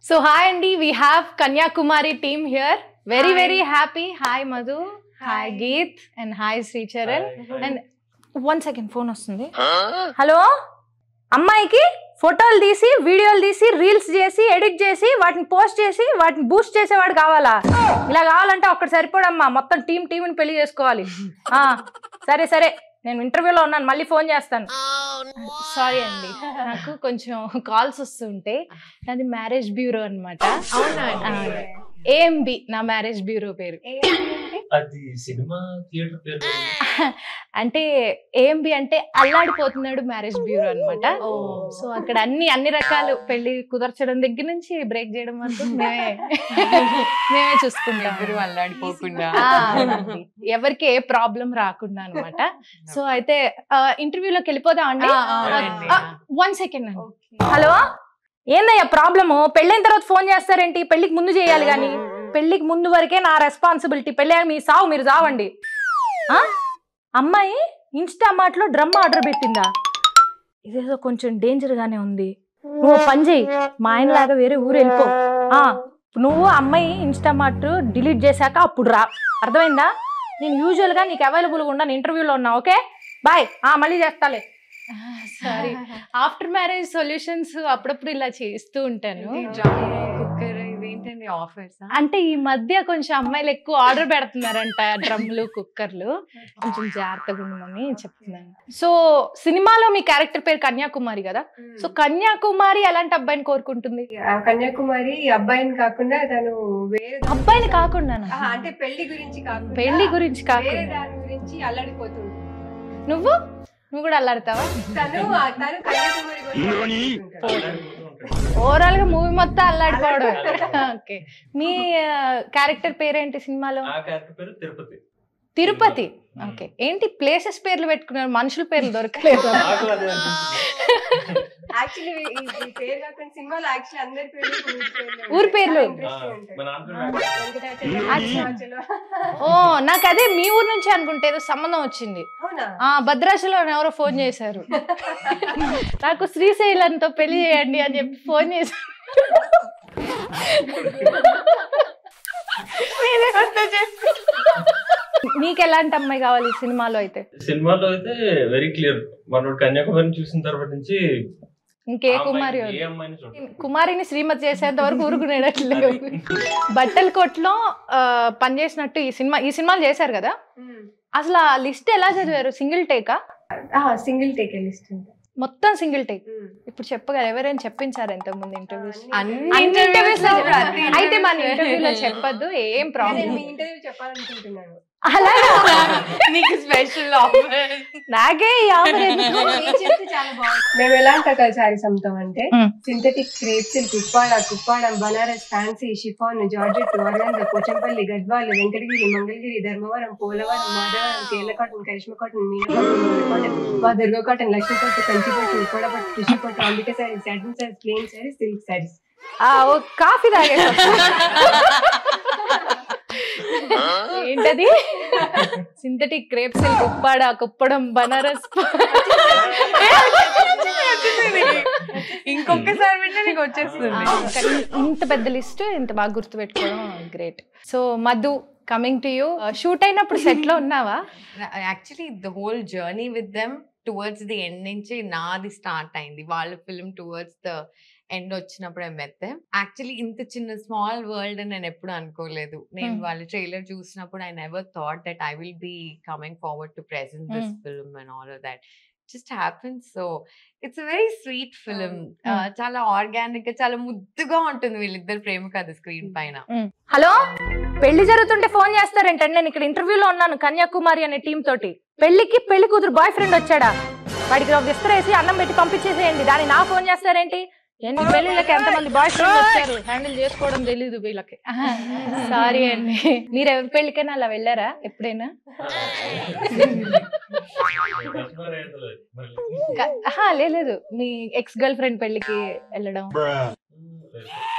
So hi Andy, we have Kanyakumari team here. Very happy. Hi Madhu. Hi Geet and hi Sri Charan. And 1 second phone వస్తుంది. Hello అమ్మాయికి ఫోటోలు తీసి వీడియోలు తీసి reels చేసి edit చేసి వాటిని పోస్ట్ చేసి వాటిని బూస్ట్ చేసేవాడు కావాలా? ఇలా కావాలంటే ఒక్కటి సరిపోడమ్మా, మొత్తం టీంని పెళ్లి చేసుకోవాలి. సరే నేను ఇంటర్వ్యూలో ఉన్నాను, మళ్ళీ ఫోన్ చేస్తాను. సారీ అండి, నాకు కొంచెం కాల్స్ వస్తుంటే నాది మ్యారేజ్ బ్యూరో అనమాట. AMB నా మ్యారేజ్ బ్యూరో పేరు. అది సినిమా థియేటర్ పేరు అంటే AMB అంటే అల్లాడిపోతున్నాడు మ్యారేజ్ బ్యూరో అనమాట. సో అక్కడ అన్ని రకాలు పెళ్లి కుదర్చడం దగ్గర నుంచి బ్రేక్ చేయడం వరకు మేమే చూసుకుంటాం. అల్లాడిపోకుండా ఎవరికి ఏ ప్రాబ్లం రాకుండా అనమాట. సో అయితే ఇంటర్వ్యూలోకి వెళ్ళిపోదాం అండి. 1 సెకండ్ అండి. హలో, ఏందయ్యా ప్రాబ్లము? పెళ్ళైన తర్వాత ఫోన్ చేస్తారేంటి? పెళ్లికి ముందు చేయాలి కానీ. పెళ్లికి ముందు వరకే నా రెస్పాన్సిబిలిటీ. పెళ్ళి మీ సావు మీరు సావండి. అమ్మాయి ఇన్స్టామార్ట్లో డ్రమ్ ఆర్డర్ పెట్టిందా? ఇదేదో కొంచెం డేంజర్ గానే ఉంది. నువ్వు పని చేయి, మా ఆయనలాగా వేరే ఊరు వెళ్ళిపో. నువ్వు అమ్మాయి ఇన్స్టామార్ట్ డిలీట్ చేశాక అప్పుడు రా, అర్థమైందా? నేను యూజువల్గా నీకు అవైలబుల్గా ఉన్నాను, ఇంటర్వ్యూలో ఉన్నా. ఓకే బాయ్, మళ్ళీ చేస్తాలే. సారీ, ఆఫ్టర్ మ్యారేజ్ సొల్యూషన్స్ అప్పుడప్పుడు ఇలా చేస్తూ ఉంటాను. అంటే ఈ మధ్య కొంచెం అమ్మాయిలు ఎక్కువ ఆర్డర్ పెడుతున్నారంట, డ్రమ్లు కుక్కర్లు. కొంచెం జాగ్రత్తగా ఉండమని చెప్తున్నాను. సో సినిమాలో మీ క్యారెక్టర్ పేరు కన్యాకుమారి కదా. సో కన్యాకుమారి ఎలాంటి అబ్బాయిని కోరుకుంటుంది? కన్యాకుమారి అబ్బాయిని కాకుండా తను వేరే అబ్బాయిని కాకుండా అంటే పెళ్లి గురించి కాకుండా పెళ్లి గురించి కాకుండా దాని గురించి అల్లాడిపోతుంది. నువ్వు కూడా అల్లాడతావా? తను కన్యాకుమారి ఓవరాల్ గా మూవీ మొత్తం అల్లాడిపోవడం. ఓకే, మీ క్యారెక్టర్ పేరేంటి సినిమాలో? తిరుపతి. ఓకే, ఏంటి ప్లేసెస్ పేర్లు పెట్టుకున్నారు, మనుషుల పేర్లు దొరకలేదు? ఊరి పేర్లు. ఓ, నాకు అదే మీ ఊరు నుంచి అనుకుంటే ఏదో సంబంధం వచ్చింది. భద్రాచలం ఎవరో ఫోన్ చేశారు, నాకు శ్రీశైలంతో పెళ్లి చేయండి అని చెప్పి ఫోన్ చేశారు. మీకు ఎలాంటి అమ్మాయి కావాలి సినిమాలో అయితే? సినిమాలో అయితే వెరీ క్లియర్, మనోడు కన్యాకుమారిని చూసిన తర్వాత నుంచి ఇంకే కుమారి కుమారిని శ్రీమతి చేసేంత వరకు ఊరుకునేటట్లేదు. బట్టల కొట్లో పనిచేసినట్టు ఈ సినిమాలు చేశారు కదా, అసలు ఆ లిస్ట్ ఎలా చదివారు? సింగిల్ టేకా? సింగిల్ టేక్ లిస్ట్ మొత్తం సింగిల్ టేక్. ఇప్పుడు చెప్పగలరు, ఎవరైనా చెప్పించారు ఇంతకు ముందు ఇంటర్వ్యూస్? అయితే మన ఇంటర్వ్యూలో చెప్పద్దు, ఏం ప్రాబ్లం. ఇంటర్వ్యూ చెప్పాలనుకుంటున్నాను. నీకు స్పెషల్ నాకే చాలా బాగుంది. మేము ఎలాంటి రకాల శారీస్ అమ్ముతాం అంటే synthetic crepe silk, Kuppadam, Banaras, fancy, chiffon, georgette, Warangal, Pochampalli, Gadwal, Venkatagiri, Mangalagiri, Dharmavaram, Polavaram, Madhavaram, Kerala cotton, Karishma cotton, Meena cotton, మా దుర్గా కాటన్, లక్ష్మీ పట్టు, కంచి పట్టు, ఉప్పడ పట్టు, టిష్యూ పట్టు, Ambika saris, satin saris, plain saris, silk saris. Coffee తాగే ఏంటది? Synthetic crepe silk, Kuppadam, Banaras. ఇంకొకసారి వింటే నీకు వచ్చేస్తుంది. ఇంత పెద్ద లిస్ట్ ఇంత బాగా గుర్తు పెట్టుకోవడం great. So Madhu, coming to you. Shoot అయినప్పుడు సెట్ లో ఉన్నావా? Actually the whole journey with them towards the end నుంచి నాది స్టార్ట్ అయింది. వాళ్ళ ఫిల్మ్ టువర్డ్స్ ద ఎండ్ వచ్చినప్పుడు మెత్తే. యాక్చువల్లీ ఇంత చిన్న స్మాల్ వరల్డ్ అని నేను ఎప్పుడు అనుకోలేదు. నేను వాళ్ళ ట్రైలర్ చూసినప్పుడు I never thought that I will be coming forward to present this film and all of that just happens. So it's a very sweet film. చాలా ఆర్గానిక్ గా, చాలా ముద్దుగా ఉంటుంది వీళ్ళిద్దరు ప్రేమ కథ స్క్రీన్ పైన. హలో, పెళ్లి జరుగుతుంటే ఫోన్ చేస్తారేంటండి? నేను ఇక్కడ ఇంటర్వ్యూలో ఉన్నాను కన్యాకుమారి అనే టీం తోటి. పెళ్లి కూతురు బాయ్ ఫ్రెండ్ వచ్చాడా? వాడికి ఒక విస్తరేసి అన్నం పెట్టి పంపించేసేయండి. దాన్ని నా ఫోన్ చేస్తారేంటి? ఎన్ని పెళ్లిళ్ళకి ఎంతమంది బాయ్ ఫ్రెండ్ వచ్చారు, హ్యాండిల్ చేసుకోవడం తెలీదు వీళ్ళకి. సారీ అండి. మీరు ఎవరి పెళ్లికైనా అలా వెళ్ళారా ఎప్పుడైనా? లేదు, మీ ఎక్స్ గర్ల్ ఫ్రెండ్ పెళ్లికి వెళ్ళడం,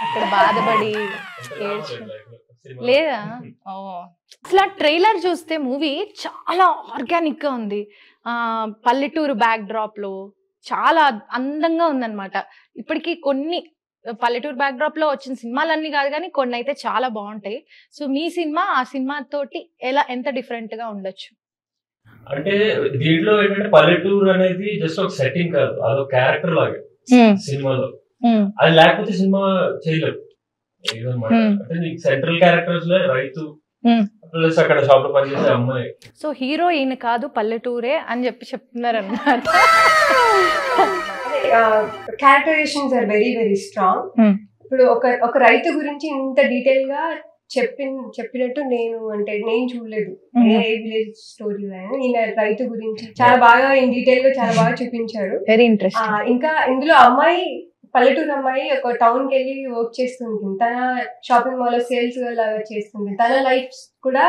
అక్కడ బాధపడి లేదా? అసలు ట్రైలర్ చూస్తే మూవీ చాలా ఆర్గానిక్ గా ఉంది. పల్లెటూరు బ్యాక్ డ్రాప్ లో చాలా అందంగా ఉందన్నమాట. ఇప్పటికీ కొన్ని పల్లెటూరు బ్యాక్డ్రాప్ లో వచ్చిన సినిమాలన్నీ కాదు కానీ కొన్ని అయితే చాలా బాగుంటాయి. సో మీ సినిమా ఆ సినిమా తోటి ఎంత డిఫరెంట్ గా ఉండొచ్చు? అంటే దీంట్లో ఏంటంటే పల్లెటూరు అనేది జస్ట్ ఒక సెట్టింగ్ కాదు, అదొక క్యారెక్టర్ లాగే సినిమాలో. అది లేకపోతే సినిమా చేయలేదు ఏదన్నమాట. అంటే నీకు సెంట్రల్ క్యారెక్టర్స్ లో రైతు ప్లస్ అక్కడ షాప్ లో పనిచేసే అమ్మాయి. సో హీరో ఈయన కాదు పల్లెటూరే అని చెప్తున్నారు అన్నమాట. Characterisations are very very strong. ఇప్పుడు ఒక రైతు గురించి ఇంత డీటెయిల్ గా చెప్పినట్టు నేను చూడలేదు ఏ విలేజ్ స్టోరీ. ఈయన రైతు గురించి చాలా బాగా ఇన్ డీటెయిల్ గా చాలా బాగా చూపించారు. Very interesting. ఇంకా ఇందులో అమ్మాయి పల్లెటూరు అమ్మాయి ఒక టౌన్ కి వెళ్ళి వర్క్ చేస్తుంటుంది, తన షాపింగ్ మాల్ లో సేల్స్ లాగా చేస్తుంది. తన లైఫ్ కూడా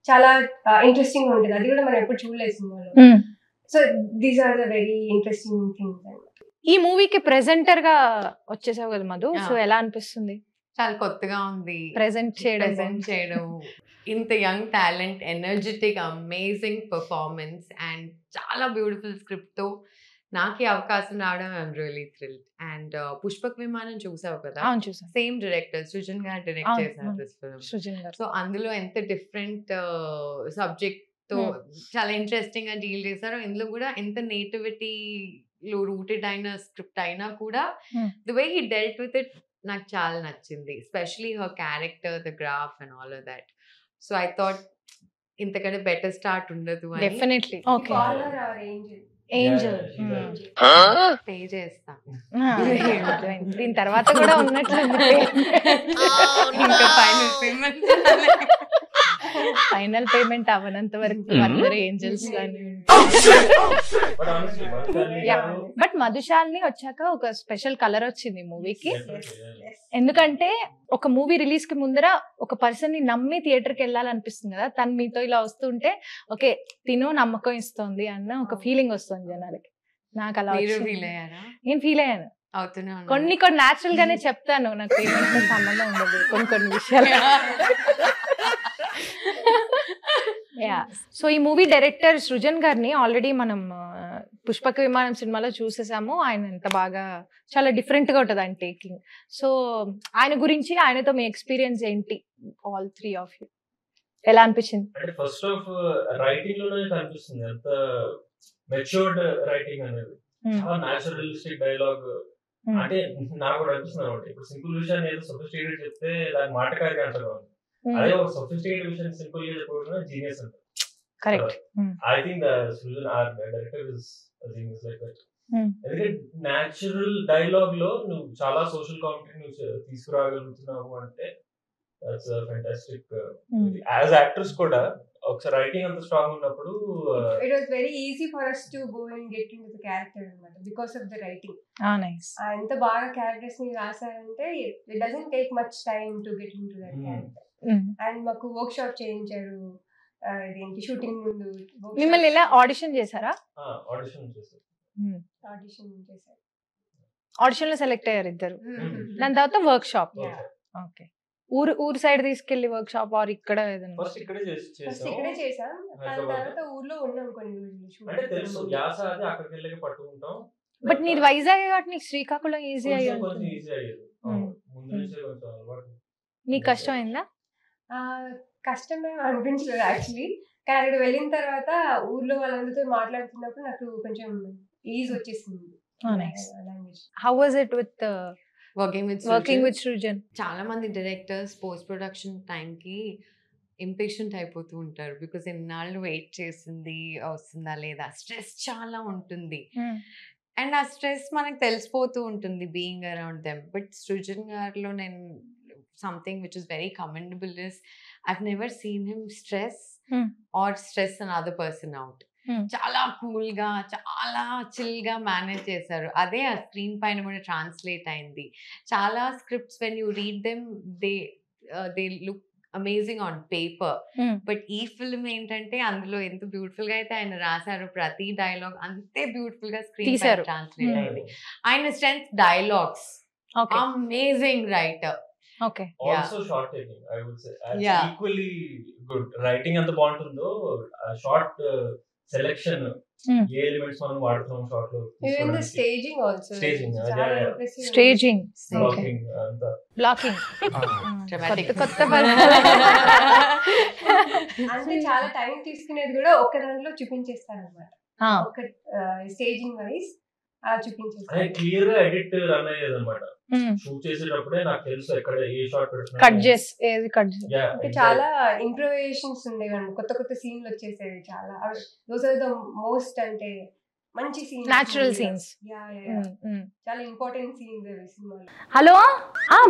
చాలా ఇంట్రెస్టింగ్ ఉంటుంది, అది కూడా మనం ఎప్పుడు చూడలేదు సినిమాలో. So these are the very interesting things. ఈ మూవీకి ప్రెజెంటర్ గా వచ్చేసావు కదా మధు, సో ఎలా అనిపిస్తుంది? చాలా కొత్తగా ఉంది ప్రెజెంట్ చేయడం. ఇంత young talent, energetic, amazing performance and చాలా బ్యూటిఫుల్ స్క్రిప్ట్ తో నాకు ఈ అవకాశం రావడం I'm really thrilled. And Pushpak విమానం చూసావు కదా, సేమ్ డైరెక్టర్ సృజన్ గారు డైరెక్ట్ చేశారు దిస్ ఫిల్మ్. సో అందులో ఎంత డిఫరెంట్ సబ్జెక్ట్ తో చాలా ఇంట్రెస్టింగ్ గా డీల్ చేశారు. ఇందులో కూడా ఎంత నేటివిటీ లో రూటెడ్ అయిన స్క్రిప్ట్ అయినా కూడా the way he dealt with it నాకు చాలా నచ్చింది. Especially her character, the graph and all of that. So I thought ఇంతకంటే బెటర్ స్టార్ట్ ఉండదు అని. డెఫినెట్లీ. ఓకే, ఏంజల్ పే చేస్తా. దీని తర్వాత కూడా ఉన్నట్లు ఇంకా ఫైనల్ పేమెంట్ అవనంత వరకు అందరూ ఏంజల్స్ గాని. బట్ మధుశాలిని వచ్చాక ఒక స్పెషల్ కలర్ వచ్చింది మూవీకి. ఎందుకంటే ఒక మూవీ రిలీజ్ కి ముందర ఒక పర్సన్ ని నమ్మి థియేటర్ కి వెళ్ళాలనిపిస్తుంది కదా, తను మీతో ఇలా వస్తుంటే ఓకే తిను నమ్మకం ఇస్తుంది అన్న ఒక ఫీలింగ్ వస్తుంది జనాలకి. నాకు అలా నేను ఫీల్ అయ్యాను. కొన్ని న్యాచురల్ గానే చెప్తాను, నాకు పేమెంట్ సంబంధం ఉండదు కొన్ని విషయాలు. సో ఈ మూవీ డైరెక్టర్ సృజన్ గారిని ఆల్రెడీ మనం పుష్పక విమానం సినిమాలో చూసేసాము. ఆయన ఎంత బాగా చాలా డిఫరెంట్ గా ఉంటుంది ఆయన టేకింగ్. సో ఆయన గురించి, ఆయనతో మీ ఎక్స్పీరియన్స్ ఏంటి? ఆల్ త్రీ ఆఫ్ యూ ఎలా అనిపించింది? అంటే ఫస్ట్ ఆఫ్ రైటింగ్ లోనే కనిపిస్తుంది ఎంత మెచ్యూర్డ్ రైటింగ్ అనేది. చాలా న్యాచురలిస్టిక్ డైలాగ్. అంటే నాకు కూడా అనిపిస్తుంది అనమాట. ఇప్పుడు సింపుల్ విషయాన్ని ఏదో సొఫిస్టికేటెడ్ చెప్తే దాని మాటకారి అంటారు. అదే ఒక సొఫిస్టికేటెడ్ విషయం సింపుల్ గా చెప్పడం జీనియస్ అంటారు. Correct. I think Srujan or director is genius like that. ఎందుకంటే న్యాచురల్ డైలాగ్ లో నువ్వు చాలా సోషల్ కామెంటరీ నువ్వు తీసుకురాగలుగుతున్నావు అంటే దట్స్ ఫ్యాంటాస్టిక్. యాజ్ యాక్టర్స్ కూడా ఒకసారి రైటింగ్ అంత స్ట్రాంగ్ ఉన్నప్పుడు it was very easy for us to go and get into the character అన్నమాట, because of the writing. Nice. ఎంత బాగా క్యారెక్టర్స్ ని రాశారంటే it doesn't take much time to get into that character. And మాకు work shop చేయించారు, ఇదేంటి shooting ముందు. మిమ్మల్ని ఇలా ఆడిషన్ చేశారా? ఆడిషన్ చేశారు. ఆడిషన్ లో సెలెక్ట్ అయ్యారు ఇద్దరు. దాని తర్వాత వర్క్ షాప్. ఓకే. ఊరు సైడ్ తీసుకెళ్లి వర్క్ షాప్ ఆర్ ఇక్కడ ఏదైనా? ఫస్ట్ ఇక్కడే చేసాం, దాని తర్వాత ఊర్లో ఉన్నాం కొన్ని రోజులు. అంటే తెలుసు యాస అది అక్కడికి వెళ్ళి పట్టుకుంటాం. బట్ నీది వైజాగ్ కాబట్టి నీకు శ్రీకాకుళం ఈజీ అయ్యేది. ముందు నుంచే కొంచెం అలవాటు. నీకు కష్టం అయిందా? కష్టమే అనిపించలేదు యాక్చువల్లీ, కానీ అక్కడ వెళ్ళిన తర్వాత ఊర్లో వాళ్ళందరితో మాట్లాడుతున్నప్పుడు నాకు కొంచెం ఈజీ వచ్చేసింది language. How was it with working with Srujan? చాలా మంది డైరెక్టర్స్ పోస్ట్ ప్రొడక్షన్ టైం కి ఇంపేషెంట్ అయిపోతూ ఉంటారు. బికాస్ ఎన్నాళ్ళు వెయిట్ చేసింది వస్తుందా లేదా, స్ట్రెస్ చాలా ఉంటుంది. అండ్ ఆ స్ట్రెస్ మనకు తెలిసిపోతూ ఉంటుంది being around them. But Srujan గారిలో నేను something which is very commendable is I've never seen him stress or stress another person out. చాలా కూల్ గా చాలా చిల్ గా మేనేజ్ చేశారు. అదే ఆ స్క్రీన్ పైన కూడా ట్రాన్స్లేట్ అయింది. చాలా scripts when you read them they look amazing on paper. But ఈ ఫిల్మ్ ఏంటంటే అందులో ఎంత బ్యూటిఫుల్ గా అయితే ఆయన రాశారు, ప్రతి డైలాగ్ అంతే బ్యూటిఫుల్ గా స్క్రీన్ పైన ట్రాన్స్లేట్ అయింది. ఆయన strength dialogues, amazing writer. Okay. Also short taking, I would say, equally good. Writing అంత బాగుంటుందో షార్ట్ సెలెక్షన్ ఏ ఎలిమెంట్స్ మనం వాడుతున్నాం షార్ట్ లో, Even the staging also. Staging, చాలా yeah. impressive. స్టేజింగ్, బ్లాకింగ్ అంతా. Blocking, Dramatic. కొత్త అంటే చాలా టైం తీసుకునేది కూడా ఒక దాంట్లో చూపించేస్తారు అనమాట. ఒక స్టేజింగ్ వైస్ అలా చూపించేస్తారు. క్లియర్ గా ఎడిట్ రన్ అయ్యేది అనమాట. షూట్ చేసేటప్పుడే నాకు తెలుసు ఎక్కడ ఏ షాట్ పెడుతున్నా, కట్ చేసి ఏది కట్ చేసి. చాలా ఇంప్రూవేషన్స్ ఉండేవి, కొత్త కొత్త సీన్లు వచ్చేసేవి చాలా. దోస్ ఆర్ ద మోస్ట్ అంటే మంచి సీన్స్, న్యాచురల్ సీన్స్, చాలా ఇంపార్టెంట్ సీన్స్ అవి సినిమాలో. హలో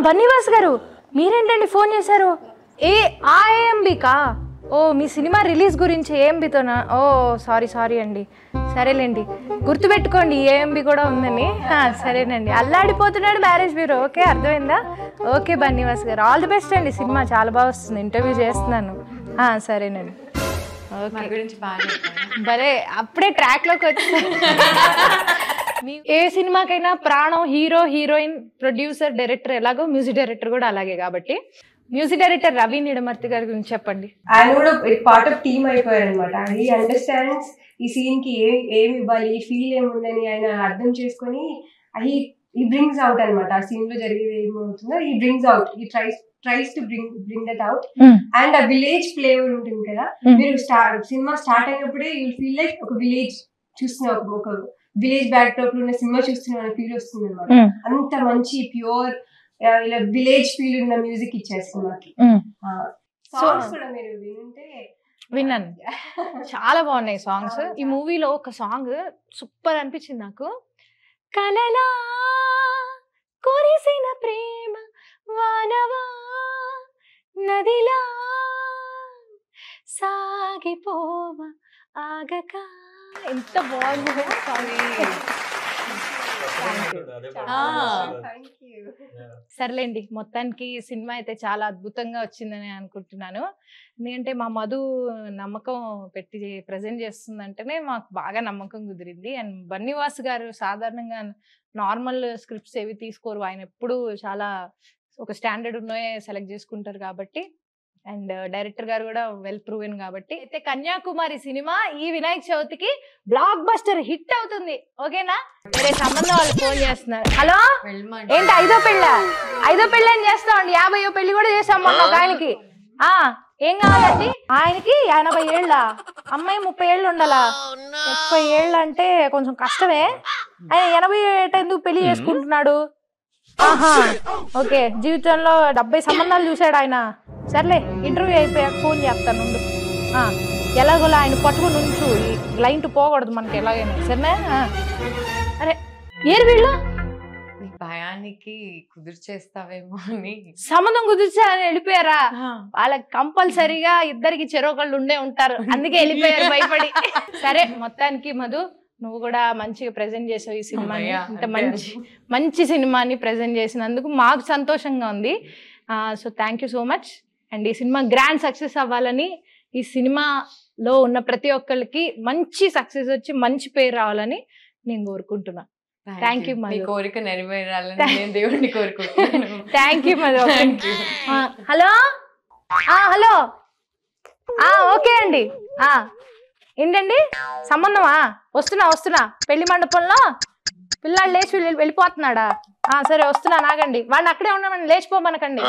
బన్నీవాస్ గారు, మీరేంటండి ఫోన్ చేశారు? ఏఎంబికా? ఓ మీ సినిమా రిలీజ్ గురించి ఏఎంబితోనా? ఓ సారీ అండి. సరేలేండి, గుర్తుపెట్టుకోండి ఏఎంబి కూడా ఉందని. సరేనండి, అల్లాడిపోతున్నాడు మ్యారేజ్ బ్యూరో. ఓకే, అర్థమైందా? ఓకే బన్నీవాస్ గారు, ఆల్ ది బెస్ట్ అండి. సినిమా చాలా బాగా వస్తుంది, ఇంటర్వ్యూ చేస్తున్నాను. సరేనండి, ఓకే. భలే అప్పుడే ట్రాక్లోకి వచ్చాను. ఏ సినిమాకైనా ప్రాణం హీరో, హీరోయిన్, ప్రొడ్యూసర్, డైరెక్టర్ ఎలాగో మ్యూజిక్ డైరెక్టర్ కూడా అలాగే. కాబట్టి మ్యూజిక్ డైరెక్టర్ రవి నిడమర్తి గారి గురించి చెప్పండి. ఆయన కూడా పార్ట్ ఆఫ్ టీమ్ అయిపోయారు అనమాట. హీ అండర్స్టాండ్స్ ఈ సీన్ కి ఏమి ఇవ్వాలి, ఈ ఫీల్ ఏముందని ఆయన అర్థం చేసుకొని హీ బ్రింగ్స్ అవుట్ అనమాట. ఆ సీన్ లో జరిగేది ఏమవుతుందో he brings out, he tries to bring that out. And ఆ విలేజ్ ఫ్లేవర్ ఉంటుంది కదా, మీరు సినిమా స్టార్ట్ అయినప్పుడే యూ ఫీల్ లైక్ ఒక విలేజ్ చూస్తున్నా, ఒక విలేజ్ బ్యాక్ డ్రాప్ లో ఉన్న సినిమా చూస్తున్నా అనే ఫీల్ వస్తుంది అనమాట. అంత మంచి ప్యూర్ ఇలా విలేజ్ ఫీల్ ఉన్న మ్యూజిక్ ఇచ్చేస్తుంది మాకు. సాంగ్స్ కూడా మీరు వినుంటే విన్నాను, చాలా బాగున్నాయి సాంగ్స్. ఈ మూవీలో ఒక సాంగ్ సూపర్ అనిపించింది నాకు. కలలా కురిసిన ప్రేమ వానవా నదిలా సాగిపోవ ఆగక, ఎంత బాగుంది సాంగ్. సర్లేండి, మొత్తానికి సినిమా అయితే చాలా అద్భుతంగా వచ్చిందని అనుకుంటున్నాను. ఎందుకంటే మా మధు నమ్మకం పెట్టి ప్రజెంట్ చేస్తుందంటేనే మాకు బాగా నమ్మకం కుదిరింది. అండ్ బన్నీవాస్ గారు సాధారణంగా నార్మల్ స్క్రిప్ట్స్ ఏవి తీసుకోరు, ఆయన ఎప్పుడు చాలా ఒక స్టాండర్డ్ ఉన్నాయే సెలెక్ట్ చేసుకుంటారు కాబట్టి. అండ్ డైరెక్టర్ గారు కూడా వెల్ ప్రూవెన్ కాబట్టి. అయితే కన్యాకుమారి సినిమా ఈ వినాయక చవితికి బ్లాక్ బస్టర్ హిట్ అవుతుంది. ఓకేనా? వేరే సంబంధం వాళ్ళు ఫోన్ చేస్తున్నారు. హలో, ఏంటి ఐదో పెళ్ళి అని చేస్తామండి, 50వ పెళ్లి కూడా చేసాం మొన్న ఒక ఆయనకి. ఏం కావాలండి? ఆయనకి 80 ఏళ్ళ, అమ్మాయి 30 ఏళ్ళు ఉండాలా. 30 ఏళ్ళు అంటే కొంచెం కష్టమే. ఆయన 80 ఏట ఎందుకు పెళ్లి చేసుకుంటున్నాడు? ఓకే, జీవితంలో 70 సంబంధాలు చూశాడు ఆయన. సర్లే, ఇంటర్వ్యూ అయిపోయాక ఫోన్ చేస్తాను. ఎలాగోలా ఆయన పట్టుకుని ఉంచు, లైన్ పోకూడదు మనకి ఎలాగైనా, సరేనా? అరే ఏరు వీళ్ళు భయానికి కుదిర్చేస్తావేమో అని సంబంధం కుదిర్చారని వెళ్ళిపోయారా? వాళ్ళకి కంపల్సరీగా ఇద్దరికి చెరొకళ్ళు ఉండే ఉంటారు, అందుకే వెళ్ళిపోయారు భయపడి. సరే, మొత్తానికి మధు నువ్వు కూడా మంచిగా ప్రెజెంట్ చేసావు ఈ సినిమాని. ఇంత మంచి సినిమాని ప్రెజెంట్ చేసినందుకు మాకు సంతోషంగా ఉంది. So thank you so much. And ఈ సినిమా గ్రాండ్ సక్సెస్ అవ్వాలని, ఈ సినిమాలో ఉన్న ప్రతి ఒక్కరికి మంచి సక్సెస్ వచ్చి మంచి పేరు రావాలని నేను కోరుకుంటున్నా. Thank you Madhu. కోరిక నెరవేరాలని నేను దేవుడిని కోరుకుంటున్నాను. Thank you Madhu. Hello hello, okay అండి. ఏంటండి సంబంధమా? వస్తున్నా. పెళ్లి మండపంలో పిల్లాడు లేచి వెళ్ళిపోతున్నాడా? సరే వస్తున్నా, నాగండి. వాడిని అక్కడే ఉండమని లేచిపోమనకండి.